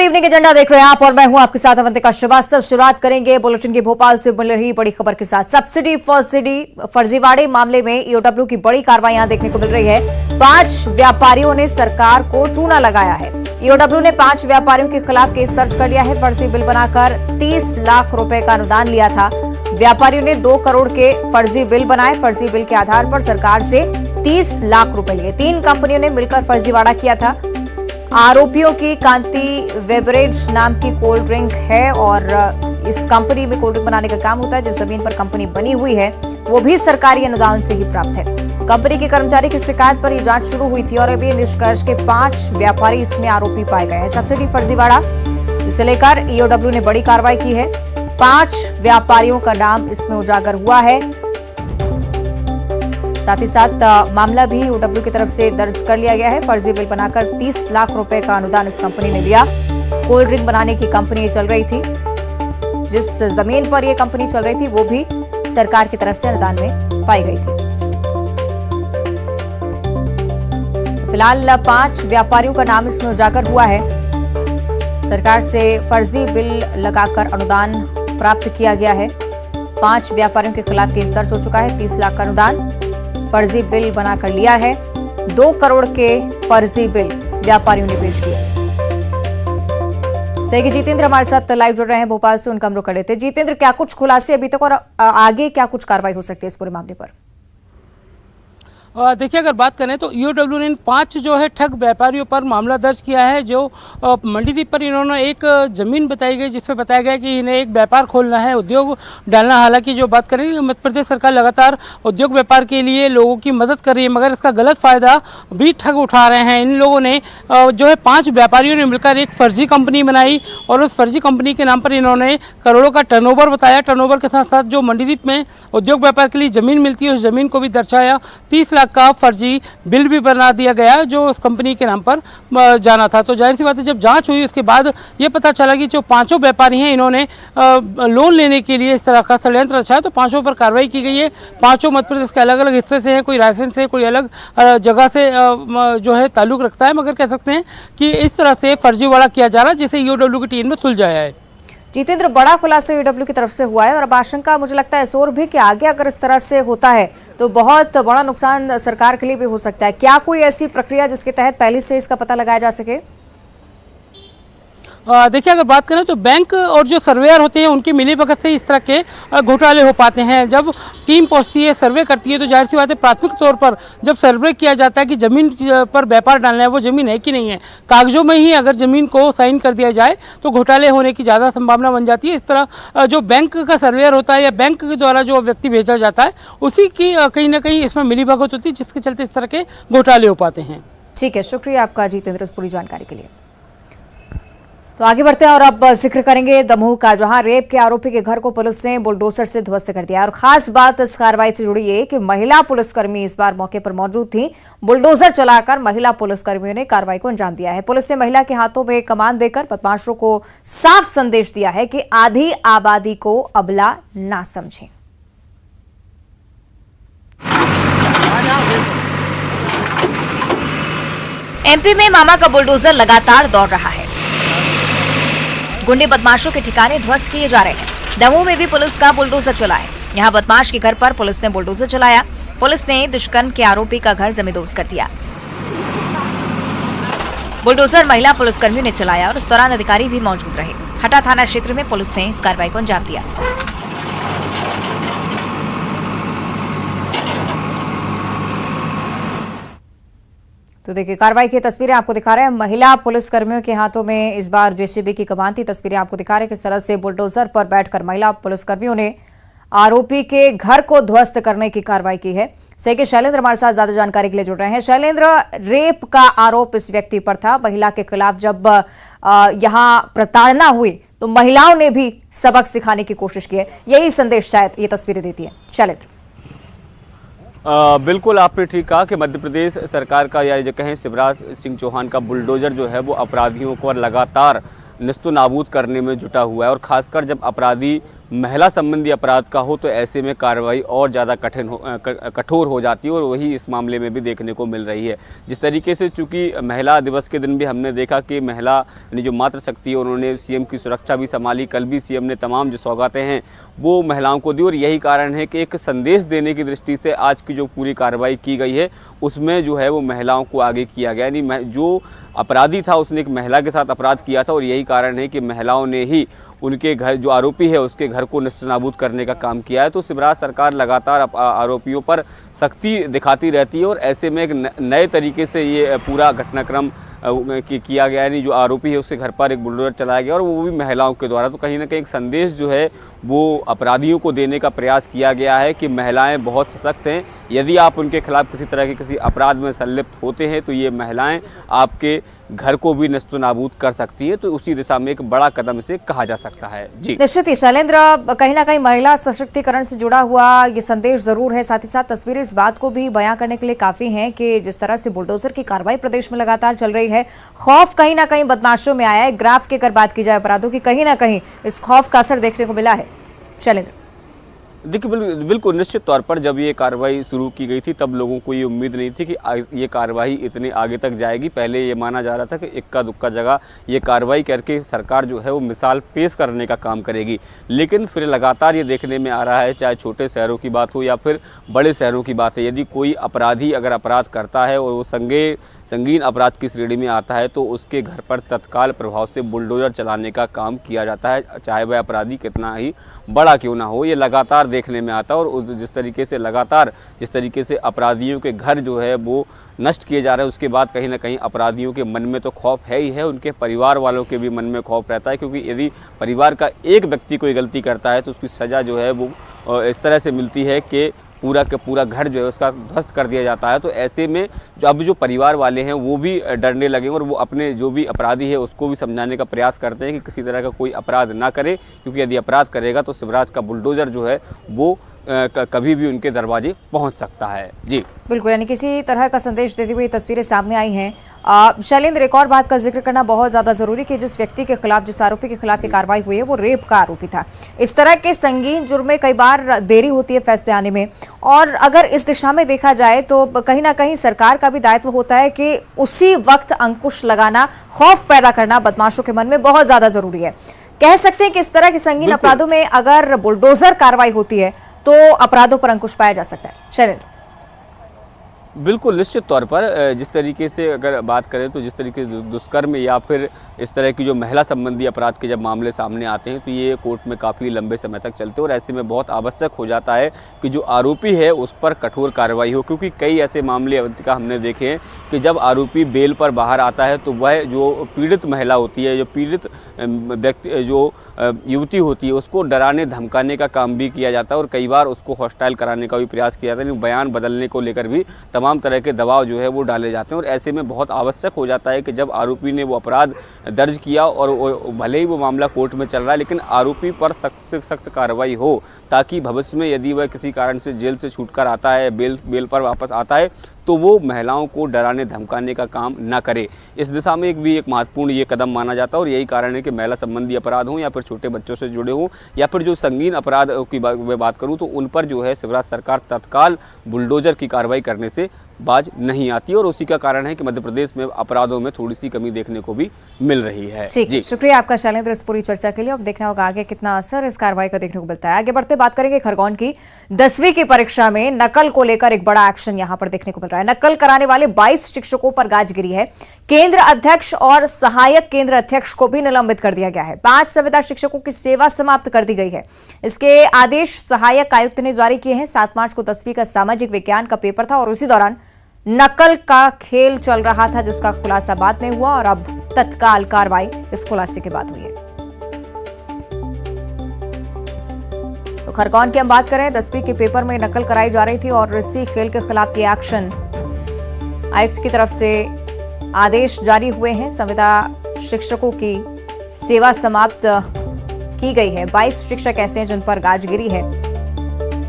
Evening agenda देख रहे हैं आप और मैं हूं आपके साथ अवंतिका श्रीवास्तव। शुरुआत करेंगे बुलेटिन की भोपाल से मिल रही बड़ी खबर के साथ। सब्सिडी फर्जीवाड़े मामले में ईओडब्ल्यू की बड़ी कार्रवाई यहां देखने को मिल रही है। 5 व्यापारियों ने सरकार को चूना लगाया है। ईओडब्ल्यू ने 5 व्यापारियों के खिलाफ केस दर्ज कर लिया है। फर्जी बिल बनाकर 30 लाख रुपए का अनुदान लिया था। व्यापारियों ने 2 करोड़ के फर्जी बिल बनाए। फर्जी बिल के आधार पर सरकार से 30 लाख रुपए लिए। 3 कंपनियों ने मिलकर फर्जीवाड़ा किया था। आरोपियों की कांति वेबरेज नाम की कोल्ड ड्रिंक है और इस कंपनी में कोल्ड ड्रिंक बनाने का काम होता है। जो जमीन पर कंपनी बनी हुई है वो भी सरकारी अनुदान से ही प्राप्त है। कंपनी के कर्मचारी की शिकायत पर यह जांच शुरू हुई थी और अभी निष्कर्ष के 5 व्यापारी इसमें आरोपी पाए गए हैं। सब्सिडी फर्जीवाड़ा इसे लेकर ईओडब्ल्यू ने बड़ी कार्रवाई की है। 5 व्यापारियों का नाम इसमें उजागर हुआ है। साथ ही साथ मामला भी ईओडब्ल्यू की तरफ से दर्ज कर लिया गया है। फर्जी बिल बनाकर 30 लाख रुपए का अनुदान इस कंपनी ने लिया। कोल्ड ड्रिंक बनाने की कंपनी चल रही थी। जिस जमीन पर यह कंपनी चल रही थी वो भी सरकार की तरफ से अनुदान में पाई गई थी। फिलहाल 5 व्यापारियों का नाम इसमें उजागर हुआ है। सरकार से फर्जी बिल लगाकर अनुदान प्राप्त किया गया है। 5 व्यापारियों के खिलाफ केस दर्ज हो चुका है। 30 लाख का अनुदान फर्जी बिल बनाकर लिया है। 2 करोड़ के फर्जी बिल व्यापारियों ने पेश किए। सहयोगी जितेंद्र हमारे साथ लाइव जुड़ रहे हैं भोपाल से, उनका हम रुख कर लेते हैं। जितेंद्र, क्या कुछ खुलासे अभी तक और आगे क्या कुछ कार्रवाई हो सकती है इस पूरे मामले पर? देखिए, अगर बात करें तो ईओडब्ल्यू ने 5 जो है ठग व्यापारियों पर मामला दर्ज किया है। जो मंडीदीप पर इन्होंने एक ज़मीन बताई गई जिसमें बताया गया कि इन्हें एक व्यापार खोलना है, उद्योग डालना। हालांकि जो बात करें मध्य प्रदेश सरकार लगातार उद्योग व्यापार के लिए लोगों की मदद कर रही है, मगर इसका गलत फ़ायदा भी ठग उठा रहे हैं। इन लोगों ने जो है 5 व्यापारियों ने मिलकर एक फर्जी कंपनी बनाई और उस फर्जी कंपनी के नाम पर इन्होंने करोड़ों का टर्नओवर बताया। टर्नओवर के साथ साथ जो मंडीदीप में उद्योग व्यापार के लिए ज़मीन मिलती है उस ज़मीन को भी दर्शाया। 30 लाख का फर्जी बिल भी बना दिया गया जो उस कंपनी के नाम पर जाना था। तो जाहिर सी बात है, जब जांच हुई उसके बाद ये पता चला कि जो 5 व्यापारी हैं इन्होंने लोन लेने के लिए इस तरह का षड्यंत्र रचा है। तो 5 पर कार्रवाई की गई है। 5 मध्य प्रदेश के अलग अलग हिस्से से हैं, कोई रायसेन से, कोई अलग जगह से जो है ताल्लुक रखता है, मगर कह सकते हैं कि इस तरह से फर्जीवाड़ा किया जा रहा है जिसे ईओडब्ल्यू की टीम ने सुलझाया है। जितेंद्र, बड़ा खुलासा ईओडब्ल्यू की तरफ से हुआ है और अब आशंका मुझे लगता है इस ओर भी कि आगे अगर इस तरह से होता है तो बहुत बड़ा नुकसान सरकार के लिए भी हो सकता है। क्या कोई ऐसी प्रक्रिया जिसके तहत पहले से इसका पता लगाया जा सके? देखिए, अगर बात करें तो बैंक और जो सर्वेयर होते हैं उनकी मिलीभगत से इस तरह के घोटाले हो पाते हैं। जब टीम पहुंचती है, सर्वे करती है, तो जाहिर सी बात है प्राथमिक तौर पर जब सर्वे किया जाता है कि ज़मीन पर व्यापार डालना है वो ज़मीन है कि नहीं है, कागजों में ही अगर ज़मीन को साइन कर दिया जाए तो घोटाले होने की ज़्यादा संभावना बन जाती है। इस तरह जो बैंक का सर्वेयर होता है या बैंक के द्वारा जो व्यक्ति भेजा जाता है उसी की कहीं ना कहीं इसमें मिलीभगत होती है, जिसके चलते इस तरह के घोटाले हो पाते हैं। ठीक है, शुक्रिया आपका जितेंद्र इस पूरी जानकारी के लिए। तो आगे बढ़ते हैं और अब जिक्र करेंगे दमोह का, जहां रेप के आरोपी के घर को पुलिस ने बुलडोजर से ध्वस्त कर दिया। और खास बात इस कार्रवाई से जुड़ी है कि महिला पुलिसकर्मी इस बार मौके पर मौजूद थी। बुलडोजर चलाकर महिला पुलिसकर्मियों ने कार्रवाई को अंजाम दिया है। पुलिस ने महिला के हाथों में कमान देकर बदमाशों को साफ संदेश दिया है कि आधी आबादी को अबला ना समझें। एमपी में मामा का बुलडोजर लगातार दौड़ रहा है। गुंडे बदमाशों के ठिकाने ध्वस्त किए जा रहे हैं। दमोह में भी पुलिस का बुलडोजर चला है। यहां बदमाश के घर पर पुलिस ने बुलडोजर चलाया। पुलिस ने दुष्कर्म के आरोपी का घर जमींदोज कर दिया। बुलडोजर महिला पुलिसकर्मियों ने चलाया और उस दौरान अधिकारी भी मौजूद रहे। हटा थाना क्षेत्र में पुलिस ने इस कार्रवाई को अंजाम दिया। तो देखिए, कार्रवाई की तस्वीरें आपको दिखा रहे हैं। महिला पुलिसकर्मियों के हाथों में इस बार जेसीबी की कमान थी। तस्वीरें आपको दिखा रहे हैं किस तरह से बुलडोजर पर बैठकर महिला पुलिसकर्मियों ने आरोपी के घर को ध्वस्त करने की कार्रवाई की है। सहयोगी शैलेंद्र हमारे साथ ज्यादा जानकारी के लिए जुड़ रहे हैं। शैलेंद्र, रेप का आरोप इस व्यक्ति पर था। महिला के खिलाफ जब यहां प्रताड़ना हुई तो महिलाओं ने भी सबक सिखाने की कोशिश की है। यही संदेश शायद ये तस्वीरें देती है। शैलेंद्र, बिल्कुल आपने ठीक कहा कि मध्य प्रदेश सरकार का या जो कहें शिवराज सिंह चौहान का बुलडोजर जो है वो अपराधियों को लगातार निस्तनाबूद करने में जुटा हुआ है। और ख़ासकर जब अपराधी महिला संबंधी अपराध का हो तो ऐसे में कार्रवाई और ज़्यादा कठोर हो जाती है, और वही इस मामले में भी देखने को मिल रही है। जिस तरीके से चूँकि महिला दिवस के दिन भी हमने देखा कि महिला ने जो मातृशक्ति है उन्होंने सीएम की सुरक्षा भी संभाली, कल भी सीएम ने तमाम जो सौगातें हैं वो महिलाओं को दी, और यही कारण है कि एक संदेश देने की दृष्टि से आज की जो पूरी कार्रवाई की गई है उसमें जो है वो महिलाओं को आगे किया गया। यानी जो अपराधी था उसने एक महिला के साथ अपराध किया था, और यही कारण है कि महिलाओं ने ही उनके घर, जो आरोपी है उसके घर को नेस्तनाबूद करने का काम किया है। तो शिवराज सरकार लगातार आरोपियों पर सख्ती दिखाती रहती है, और ऐसे में एक नए तरीके से ये पूरा घटनाक्रम किया गया। यानी जो आरोपी है उसके घर पर एक बुलडोजर चलाया गया, और वो भी महिलाओं के द्वारा। तो कहीं ना कहीं एक संदेश जो है वो अपराधियों को देने का प्रयास किया गया है कि महिलाएं बहुत सशक्त हैं, यदि आप उनके खिलाफ किसी तरह के किसी अपराध में संलिप्त होते हैं तो ये महिलाएं आपके घर को भी नस्तनाबूद कर सकती है। तो उसी दिशा में एक बड़ा कदम इसे कहा जा सकता है। जी निश्चित ही शैलेंद्र, कहीं ना कहीं महिला सशक्तिकरण से जुड़ा हुआ ये संदेश जरूर है, साथ ही साथ तस्वीरें इस बात को भी बयां करने के लिए काफी हैं कि जिस तरह से बुलडोजर की कार्रवाई प्रदेश में लगातार चल रही है, खौफ कहीं ना कहीं बदमाशों में आया है। ग्राफ की अगर बात की जाए अपराधों की, कहीं ना कहीं इस खौफ का असर देखने को मिला है। शैलेंद्र, देखिए बिल्कुल निश्चित तौर पर जब ये कार्रवाई शुरू की गई थी तब लोगों को ये उम्मीद नहीं थी कि ये कार्रवाई इतने आगे तक जाएगी। पहले ये माना जा रहा था कि इक्का दुक्का जगह ये कार्रवाई करके सरकार जो है वो मिसाल पेश करने का काम करेगी, लेकिन फिर लगातार ये देखने में आ रहा है, चाहे छोटे शहरों की बात हो या फिर बड़े शहरों की बात है, यदि कोई अपराधी अगर अपराध करता है और वो संगीन अपराध की श्रेणी में आता है तो उसके घर पर तत्काल प्रभाव से बुलडोजर चलाने का काम किया जाता है, चाहे वह अपराधी कितना ही बड़ा क्यों ना हो। ये लगातार देखने में आता है, और जिस तरीके से अपराधियों के घर जो है वो नष्ट किए जा रहे हैं, उसके बाद कहीं ना कहीं अपराधियों के मन में तो खौफ है ही है, उनके परिवार वालों के भी मन में खौफ रहता है, क्योंकि यदि परिवार का एक व्यक्ति कोई गलती करता है तो उसकी सज़ा जो है वो इस तरह से मिलती है कि पूरा का पूरा घर जो है उसका ध्वस्त कर दिया जाता है। तो ऐसे में जो परिवार वाले हैं वो भी डरने लगे, और वो अपने जो भी अपराधी है उसको भी समझाने का प्रयास करते हैं कि किसी तरह का कोई अपराध ना करे, क्योंकि यदि अपराध करेगा तो शिवराज का बुलडोजर जो है वो कभी भी उनके दरवाजे पहुंच सकता है। जी बिल्कुल, यानी किसी तरह का संदेश देती हुई तस्वीरें सामने आई हैं। शैलेंद्र, एक और बात का जिक्र करना बहुत ज्यादा जरूरी कि जिस व्यक्ति के खिलाफ, जिस आरोपी के खिलाफ ये कार्रवाई हुई है वो रेप का आरोपी था। इस तरह के संगीन जुर्म में कई बार देरी होती है फैसले आने में, और अगर इस दिशा में देखा जाए तो कहीं ना कहीं सरकार का भी दायित्व होता है कि उसी वक्त अंकुश लगाना, खौफ पैदा करना बदमाशों के मन में बहुत ज्यादा जरूरी है। कह सकते हैं कि इस तरह के संगीन अपराधों में अगर बुलडोजर कार्रवाई होती है तो अपराधों पर अंकुश पाया जा सकता है। शैलेंद्र, बिल्कुल निश्चित तौर पर जिस तरीके से अगर बात करें तो जिस तरीके से दुष्कर्म या फिर इस तरह की जो महिला संबंधी अपराध के जब मामले सामने आते हैं तो ये कोर्ट में काफ़ी लंबे समय तक चलते हैं, और ऐसे में बहुत आवश्यक हो जाता है कि जो आरोपी है उस पर कठोर कार्रवाई हो, क्योंकि कई ऐसे मामले अवंतिका हमने देखे हैं कि जब आरोपी बेल पर बाहर आता है तो वह जो पीड़ित महिला होती है, जो पीड़ित व्यक्ति, जो युवती होती है, उसको डराने धमकाने का काम भी किया जाता है, और कई बार उसको हॉस्टाइल कराने का भी प्रयास किया जाता है, बयान बदलने को लेकर भी तमाम तरह के दबाव जो है वो डाले जाते हैं। और ऐसे में बहुत आवश्यक हो जाता है कि जब आरोपी ने वो अपराध दर्ज किया और भले ही वो मामला कोर्ट में चल रहा है, लेकिन आरोपी पर सख्त से सख्त कार्रवाई हो, ताकि भविष्य में यदि वह किसी कारण से जेल से छूटकर आता है, बेल पर वापस आता है, तो वो महिलाओं को डराने धमकाने का काम ना करे। इस दिशा में एक महत्वपूर्ण ये कदम माना जाता है, और यही कारण है कि महिला संबंधी अपराध हों या फिर छोटे बच्चों से जुड़े हों या फिर जो संगीन अपराध की मैं बात करूं तो उन पर जो है शिवराज सरकार तत्काल बुलडोजर की कार्रवाई करने से बाज नहीं आती, और उसी का कारण है कि मध्य प्रदेश में अपराधों में थोड़ी सी कमी देखने को भी मिल रही है। जी, शुक्रिया आपका शैलेंद्र इस पूरी चर्चा के लिए। अब देखना होगा आगे कितना असर इस कार्रवाई का देखने को मिलता है। आगे बढ़ते बात करेंगे खरगोन की 10वीं की परीक्षा में नकल को लेकर एक बड़ा एक्शन यहां पर देखने को मिल रहा है। नकल कराने वाले 22 शिक्षकों पर गाज गिरी है। केंद्र अध्यक्ष और सहायक केंद्र अध्यक्ष को भी निलंबित कर दिया गया है। 5 संविदा शिक्षकों की सेवा समाप्त कर दी गई है। इसके आदेश सहायक आयुक्त ने जारी किए हैं। 7 मार्च को 10वीं का सामाजिक विज्ञान का पेपर था और उसी दौरान नकल का खेल चल रहा था, जिसका खुलासा बाद में हुआ, और अब तत्काल कार्रवाई इस खुलासे के बाद हुई है। तो खरगोन की हम बात करें, 10वीं के पेपर में नकल कराई जा रही थी और इसी खेल के खिलाफ ये एक्शन आयुक्त की तरफ से आदेश जारी हुए हैं। संविदा शिक्षकों की सेवा समाप्त की गई है। 22 शिक्षक ऐसे हैं जिन पर गाजगिरी है।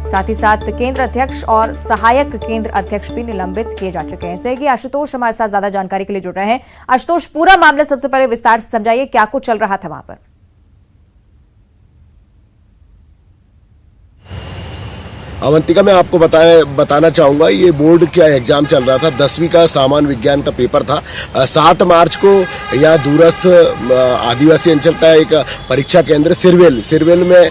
साथ ही साथ केंद्र अध्यक्ष और सहायक केंद्र अध्यक्ष भी निलंबित किए जा चुके हैं। सहयोगी आशुतोष हमारे साथ ज्यादा जानकारी के लिए जुड़ रहे हैं। आशुतोष, पूरा मामला सबसे पहले विस्तार से समझाइए, क्या कुछ चल रहा था वहां पर? अवंतिका, मैं आपको बताना चाहूंगा, ये बोर्ड का एग्जाम चल रहा था, 10वीं का सामान्य विज्ञान का पेपर था। 7 मार्च को यहाँ दूरस्थ आदिवासी अंचल का एक परीक्षा केंद्र सिरवेल में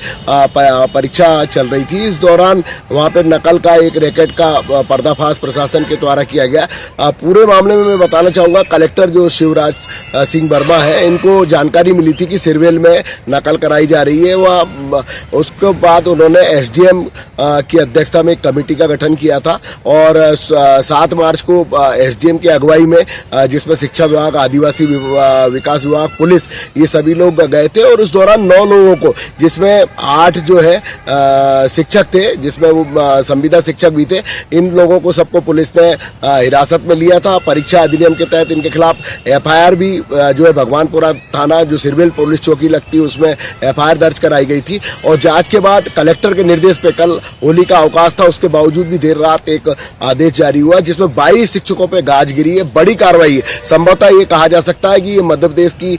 परीक्षा चल रही थी। इस दौरान वहाँ पे नकल का एक रैकेट का पर्दाफाश प्रशासन के द्वारा किया गया। पूरे मामले में मैं बताना चाहूंगा, कलेक्टर जो शिवराज सिंह वर्मा है, इनको जानकारी मिली थी कि सिरवेल में नकल कराई जा रही है। वह उसके बाद उन्होंने एसडीएम की अध्यक्षता में एक कमेटी का गठन किया था और 7 मार्च को एसडीएम की अगुवाई में, जिसमें शिक्षा विभाग, आदिवासी विकास विभाग, पुलिस, ये सभी लोग गए थे और उस दौरान 9 लोगों को, जिसमें 8 जो है शिक्षक थे, जिसमें वो संविदा शिक्षक भी थे, इन लोगों को सबको पुलिस ने हिरासत में लिया था। परीक्षा अधिनियम के तहत इनके खिलाफ एफआईआर भी जो है भगवानपुरा थाना, जो सिरवेल पुलिस चौकी लगती है, उसमें एफआईआर दर्ज कराई गई थी। और जांच के बाद कलेक्टर के निर्देश पे, कल होली का अवकाश था, उसके बावजूद भी देर रात एक आदेश जारी हुआ, जिसमें 22 शिक्षकों पे गाज गिरी है। बड़ी कार्रवाई है, संभवतः ये कहा जा सकता है कि ये मध्य प्रदेश की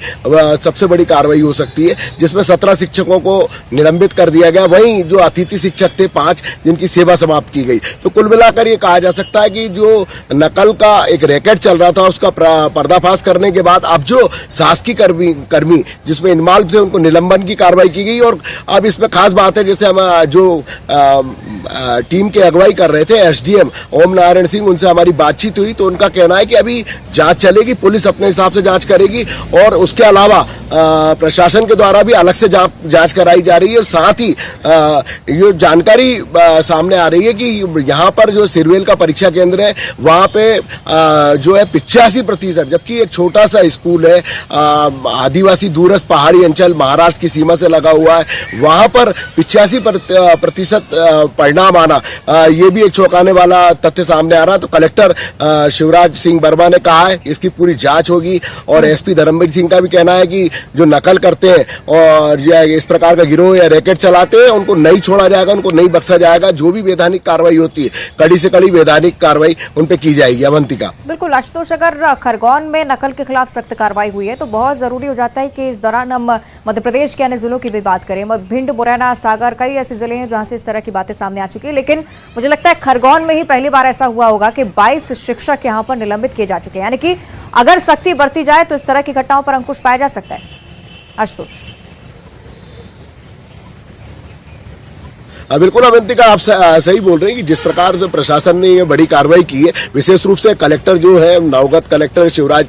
सबसे बड़ी कार्रवाई हो सकती है, जिसमें 17 शिक्षकों को निलंबित कर दिया गया। वहीं जो अतिथि शिक्षक थे 5, जिनकी सेवा समाप्त की गई। तो कुल मिलाकर ये कहा जा सकता है कि जो नकल का एक रैकेट चल रहा था, उसका पर्दाफाश करने के बाद अब जो शासकीय कर्मी जिसमें इन्वॉल्व थे, उनको निलंबन की कार्रवाई की गई। और अब इसमें खास बात है, जैसे हम जो टीम के अगुवाई कर रहे थे एसडीएम ओम नारायण सिंह, उनसे हमारी बातचीत हुई तो उनका कहना है कि अभी जांच चलेगी, पुलिस अपने हिसाब से जांच करेगी और उसके अलावा प्रशासन के द्वारा भी अलग से जांच कराई जा रही है। और साथ ही ये जानकारी सामने आ रही है कि यहाँ पर जो सिरवेल का परीक्षा केंद्र है, वहां पे जो है 85%, जबकि एक छोटा सा स्कूल है, आदिवासी दूरस्थ पहाड़ी अंचल महाराष्ट्र की सीमा से लगा हुआ है, वहां पर 85% परिणाम आना, ये भी एक चौंकाने वाला तथ्य सामने आ रहा है। तो कलेक्टर शिवराज सिंह वर्मा ने कहा है इसकी पूरी जांच होगी और एसपी धर्मवीर सिंह का भी कहना है कि जो नकल करते हैं और इस प्रकार का गिरोह या रैकेट चलाते हैं, उनको नहीं छोड़ा जाएगा, उनको नहीं बख्शा जाएगा। जो भी वैधानिक कार्रवाई होती है, कड़ी से कड़ी वैधानिक कार्रवाई उन पे की जाएगी। अवंतिका, बिल्कुल आशुतोष, अगर खरगोन में नकल के खिलाफ सख्त कार्रवाई हुई है तो बहुत जरूरी हो जाता है कि इस दौरान हम मध्य प्रदेश के अन्य जिलों की भी बात करें। भिंड, मुरैना, सागर, कई ऐसे जिले हैं जहां से इस तरह की बातें सामने आ चुकी है, लेकिन मुझे लगता है खरगोन में ही पहली बार ऐसा हुआ होगा कि 22 शिक्षक यहां पर निलंबित किए जा चुके हैं। यानी कि अगर सख्ती बरती जाए तो इस तरह की घटनाओं पर अंकुश पाया जा सकता है। आशुतोष, बिल्कुल अवंतिका, आप सही बोल रहे हैं कि जिस प्रकार से प्रशासन ने ये बड़ी कार्रवाई की है, विशेष रूप से कलेक्टर जो है, नवगत कलेक्टर शिवराज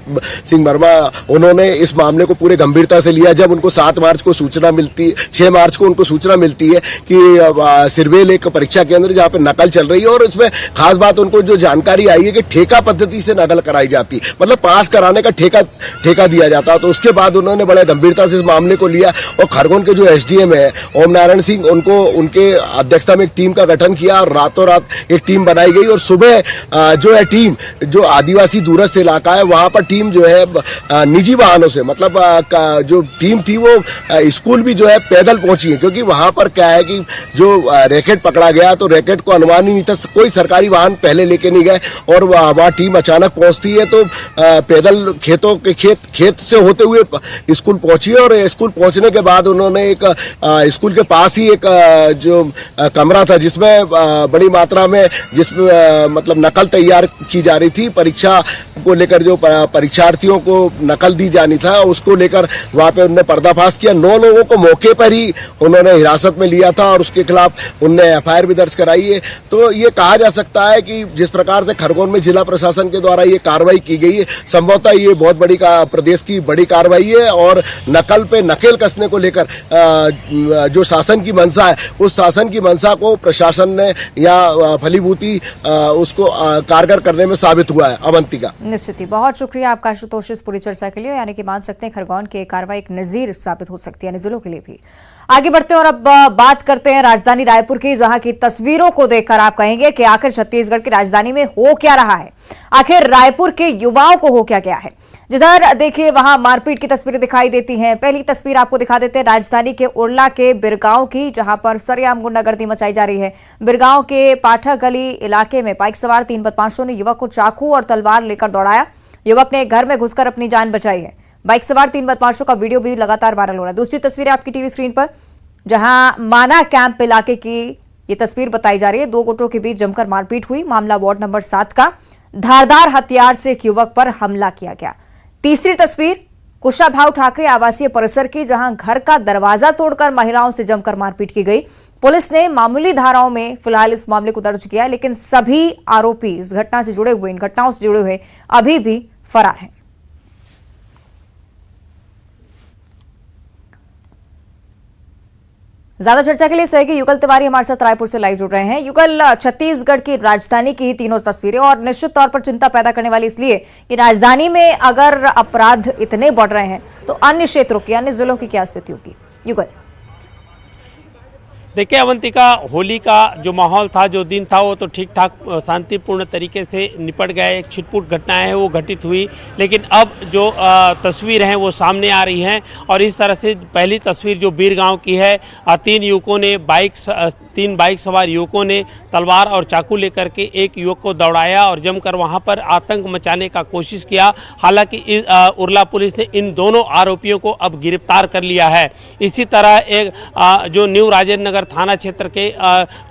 सिंह वर्मा, उन्होंने इस मामले को पूरे गंभीरता से लिया। जब उनको 7 मार्च को सूचना मिलती, 6 मार्च को उनको सूचना मिलती है कि सिरवेल एक परीक्षा केंद्र जहाँ पे नकल चल रही है, और इसमें खास बात उनको जो जानकारी आई है कि ठेका पद्धति से नकल कराई जाती, मतलब पास कराने का ठेका दिया जाता। तो उसके बाद उन्होंने बड़े गंभीरता से इस मामले को लिया और खरगोन के जो एसडीएम है ओम नारायण सिंह, उनको उनके अध्यक्षता में एक टीम का गठन किया और रातों रात एक टीम बनाई गई। और सुबह जो है टीम, जो आदिवासी दूरस्थ इलाका है, वहां पर टीम जो है निजी वाहनों से, मतलब जो टीम थी वो स्कूल भी जो है पैदल पहुंची है, क्योंकि वहां पर क्या है कि जो रैकेट पकड़ा गया तो रैकेट को अनुमान ही नहीं था, कोई सरकारी वाहन पहले लेके नहीं गए और वहां टीम अचानक पहुंचती है तो पैदल खेत से होते हुए स्कूल पहुंची है। और स्कूल पहुंचने के बाद उन्होंने एक स्कूल के पास ही एक जो कमरा था, जिसमें बड़ी मात्रा में मतलब नकल तैयार की जा रही थी, परीक्षा को लेकर जो परीक्षार्थियों को नकल दी जानी था, उसको लेकर वहां पे उन्होंने पर्दाफाश किया। 9 लोगों को मौके पर ही उन्होंने हिरासत में लिया था और उसके खिलाफ उनने एफआईआर भी दर्ज कराई है। तो ये कहा जा सकता है कि जिस प्रकार से खरगोन में जिला प्रशासन के द्वारा ये कार्रवाई की गई है, संभवतः ये बहुत बड़ी प्रदेश की बड़ी कार्रवाई है और नकल पे नकेल कसने को लेकर जो शासन की मंशा है, उस शासन की मंशा को प्रशासन ने या फलीभूति उसको कारगर करने में साबित हुआ है। अवंतिका, निश्चित ही बहुत शुक्रिया आपका आशुतोष इस पूरी चर्चा के लिए। यानी कि मान सकते हैं खरगोन की कार्रवाई एक नजीर साबित हो सकती है अन्य जिलों के लिए भी। आगे बढ़ते हैं और अब बात करते हैं राजधानी रायपुर की, जहां की तस्वीरों को देखकर आप कहेंगे कि आखिर छत्तीसगढ़ की राजधानी में हो क्या रहा है, आखिर रायपुर के युवाओं को हो क्या गया है। जिधर देखिए वहां मारपीट की तस्वीरें दिखाई देती हैं। पहली तस्वीर आपको दिखा देते हैं राजधानी के उरला के बिरगांव की, जहां पर सरेआम गुंडागर्दी मचाई जा रही है। बिरगांव के पाठक गली इलाके में बाइक सवार 3 बदमाशों ने युवक को चाकू और तलवार लेकर दौड़ाया। युवक ने घर में घुसकर अपनी जान बचाई है। बाइक सवार 3 बदमाशों का वीडियो भी लगातार वायरल हो रहा है। दूसरी तस्वीर आपकी टीवी स्क्रीन पर, जहां माना कैंप इलाके की ये तस्वीर बताई जा रही है। दो गुटों के बीच जमकर मारपीट हुई। मामला वार्ड नंबर 7 का। धारदार हथियार से एक युवक पर हमला किया गया। तीसरी तस्वीर कुशाभाऊ ठाकरे आवासीय परिसर की, जहां घर का दरवाजा तोड़कर महिलाओं से जमकर मारपीट की गई। पुलिस ने मामूली धाराओं में फिलहाल इस मामले को दर्ज किया है, लेकिन सभी आरोपी इस घटना से जुड़े हुए, इन घटनाओं से जुड़े हुए अभी भी फरार हैं। ज्यादा चर्चा के लिए सहयोगी युगल तिवारी हमारे साथ रायपुर से लाइव जुड़ रहे हैं। युगल, छत्तीसगढ़ की राजधानी की तीनों तस्वीरें, और निश्चित तौर पर चिंता पैदा करने वाली इसलिए कि राजधानी में अगर अपराध इतने बढ़ रहे हैं तो अन्य क्षेत्रों की, अन्य जिलों की क्या स्थिति होगी? युगल, देखिए अवंतिका, होली का जो माहौल था, जो दिन था, वो तो ठीक ठाक शांतिपूर्ण तरीके से निपट गया। एक छिटपुट घटनाएं हैं वो घटित हुई, लेकिन अब जो तस्वीर हैं वो सामने आ रही हैं। और इस तरह से पहली तस्वीर जो बीरगांव की है, तीन बाइक सवार युवकों ने तलवार और चाकू लेकर के एक युवक को दौड़ाया और जमकर वहां पर आतंक मचाने का कोशिश किया। हालांकि उरला पुलिस ने इन दोनों आरोपियों को अब गिरफ्तार कर लिया है। इसी तरह एक जो न्यू राजेंद्र नगर थाना क्षेत्र के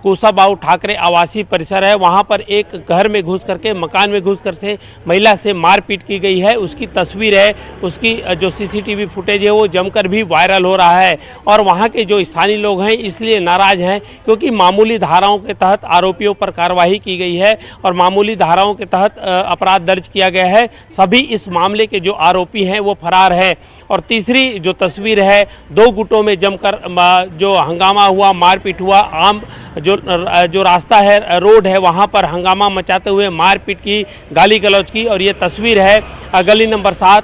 कुशाभाऊ ठाकरे आवासीय परिसर है, वहां पर एक घर में घुस करके, मकान में घुस कर से महिला से मारपीट की गई है। उसकी तस्वीर है, उसकी जो सीसीटीवी फुटेज है वो जमकर भी वायरल हो रहा है। और वहां के जो स्थानीय लोग हैं इसलिए नाराज हैं क्योंकि मामूली धाराओं के तहत आरोपियों पर कार्रवाई की गई है और मामूली धाराओं के तहत अपराध दर्ज किया गया है। सभी इस मामले के जो आरोपी हैं वो फरार है। और तीसरी जो तस्वीर है, दो गुटों में जमकर जो हंगामा हुआ, मारपीट हुआ। आम जो रास्ता है, रोड है, वहाँ पर हंगामा मचाते हुए मारपीट की, गाली गलौज की। और ये तस्वीर है गली नंबर 7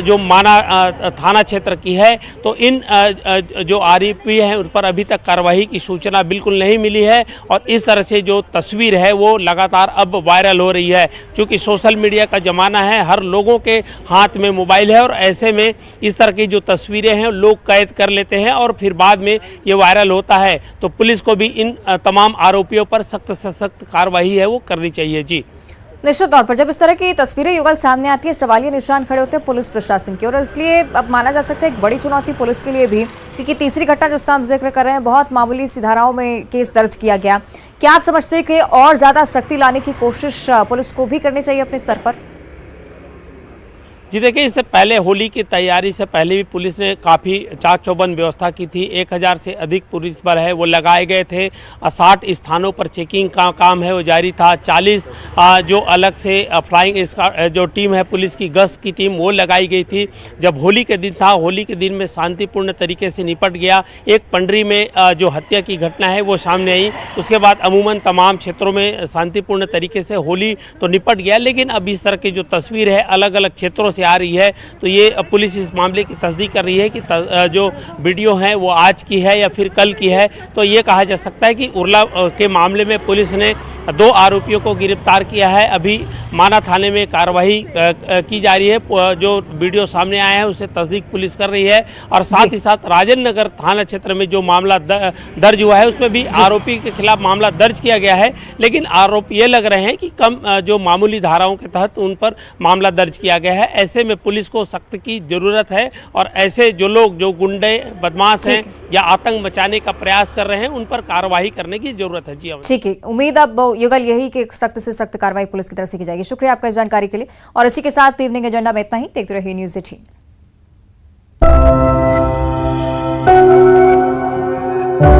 जो माना थाना क्षेत्र की है। तो इन जो आरोपी हैं उन पर अभी तक कार्रवाई की सूचना बिल्कुल नहीं मिली है। और इस तरह से जो तस्वीर है वो लगातार अब वायरल हो रही है। क्योंकि सोशल मीडिया का ज़माना है, हर लोगों के हाथ में मोबाइल है और ऐसे में इस तरह की जो तस्वीरें हैं लोग कैद कर लेते हैं और फिर बाद में ये वायरल होता है। तो पुलिस को भी इन तमाम आरोपियों पर सख्त से सख्त कार्रवाई है वो करनी चाहिए। जी, निश्चित तौर पर जब इस तरह की तस्वीरें युगल सामने आती है, सवालिया निशान खड़े होते हैं पुलिस प्रशासन की, और इसलिए अब माना जा सकता है एक बड़ी चुनौती पुलिस के लिए भी, क्योंकि तीसरी घटना जिसका हम जिक्र कर रहे हैं, बहुत मामूली सी धाराओं में केस दर्ज किया गया। क्या आप समझते हैं कि और ज्यादा सख्ती लाने की कोशिश पुलिस को भी करनी चाहिए अपने स्तर पर? जी देखिए, इससे पहले होली की तैयारी से पहले भी पुलिस ने काफ़ी चाक चौबंद व्यवस्था की थी। 1000 से अधिक पुलिस बल है वो लगाए गए थे। 60 स्थानों पर चेकिंग का काम है वो जारी था। 40 जो अलग से फ्लाइंग जो टीम है पुलिस की, गश्त की टीम, वो लगाई गई थी। जब होली के दिन था, होली के दिन में शांतिपूर्ण तरीके से निपट गया। एक पंडरी में जो हत्या की घटना है वो सामने आई। उसके बाद अमूमन तमाम क्षेत्रों में शांतिपूर्ण तरीके से होली तो निपट गया। लेकिन अब इस तरह की जो तस्वीर है अलग अलग क्षेत्रों से आ रही है, तो ये पुलिस इस मामले की तस्दीक कर रही है कि जो वीडियो है वो आज की है या फिर कल की है। तो ये कहा जा सकता है कि उरला के मामले में पुलिस ने 2 आरोपियों को गिरफ्तार किया है। अभी माना थाने में कार्रवाई की जा रही है। जो वीडियो सामने आया है उसे तस्दीक पुलिस कर रही है। और साथ ही साथ राजेंद्र नगर थाना क्षेत्र में जो मामला दर्ज हुआ है उसमें भी आरोपी के खिलाफ मामला दर्ज किया गया है। लेकिन आरोप ये लग रहे हैं कि कम जो मामूली धाराओं के तहत उन पर मामला दर्ज किया गया है। ऐसे में पुलिस को सख्त की जरूरत है और ऐसे जो लोग, जो गुंडे बदमाश हैं या आतंक मचाने का प्रयास कर रहे हैं, उन पर कार्रवाई करने की जरूरत है। जी ठीक है, उम्मीद अब युगल यही कि सख्त से सख्त कार्रवाई पुलिस की तरफ से की जाएगी। शुक्रिया आपका इस जानकारी के लिए, और इसी के साथ इवनिंग एजेंडा में इतना ही। देखते रहिए न्यूज़ 18।